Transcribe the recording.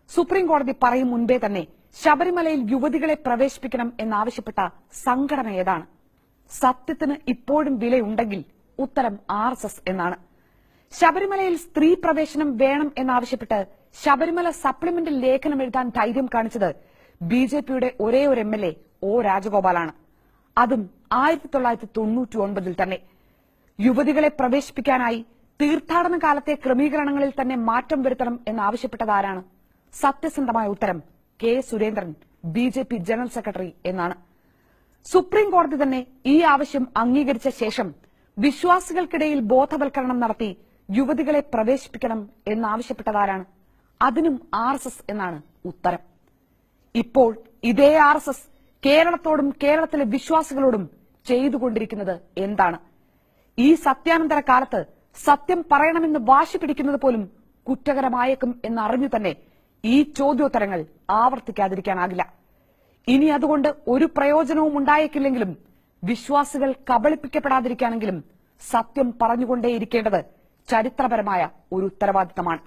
Supreme കോടതി പറയും മുൻപേ തന്നെ ശബരിമലയിൽ യുവതികളെ പ്രവേശിപ്പിക്കണം എന്നാവശ്യപ്പെട്ട സംഘടന ഏതാണ്? സത്യത്തിന് ഇപ്പോഴും വിലയുണ്ടെങ്കിൽ ഉത്തരം RSS എന്നാണ്. ശബരിമലയിൽ സ്ത്രീ പ്രവേശനം വേണം എന്നാവശ്യപ്പെട്ട് ശബരിമല സപ്ലിമെന്റിൽ ലേഖനം എഴുതാൻ ധൈര്യം കാണിച്ചത് BJPയുടെ ഒരേ ഒരു MLA O രാജഗോപാലാണ്. അതും 1999 തന്നെ. യുവതികളെ പ്രവേശിപ്പിക്കാനായി തീർത്ഥാടന കാലത്തെ ക്രമീകരണങ്ങളിൽ തന്നെ മാറ്റം വരുത്തണം എന്നാവശ്യപ്പെട്ടതാരാണ്? സത്യസന്ധമായ ഉത്തരം K. Surendran, BJP general secretary എന്നാണ്. സുപ്രീം കോടതി തന്നെ ഈ ആവശ്യം അംഗീകരിച്ച ശേഷം വിശ്വാസികൾക്കിടയിൽ ബോധവൽക്കരണം നടത്തി യുവതികളെ പ്രവേശിപ്പിക്കണം എന്നാവശ്യപ്പെട്ടതാരാണ്? അതിനും RSS എന്നാണ് ഉത്തരം. ഇപ്പോൾ ഇതേ RSS കേരളത്തോടും കേരളത്തിലെ വിശ്വാസികളോടും ചെയ്തുകൊണ്ടിരിക്കുന്നത് എന്താണ്? ഈ സത്യാനന്തര കാലത്ത് സത്യം പറയണമെന്ന് വാശി പിടിക്കുന്നത് പോലും കുറ്റകരമായേക്കും എന്നറിഞ്ഞു തന്നെ ഈ ചോദ്യോത്തരങ്ങൾ ആവർത്തിക്കാതിരിക്കാനാകില്ല. ഇനി അതുകൊണ്ട് ഒരു പ്രയോജനവും ഉണ്ടായേക്കില്ലെങ്കിലും വിശ്വാസികൾ കബളിപ്പിക്കപ്പെടാതിരിക്കാനെങ്കിലും സത്യം പറഞ്ഞുകൊണ്ടേയിരിക്കേണ്ടത് ചരിത്രപരമായ ഒരു ഉത്തരവാദിത്തമാണ്.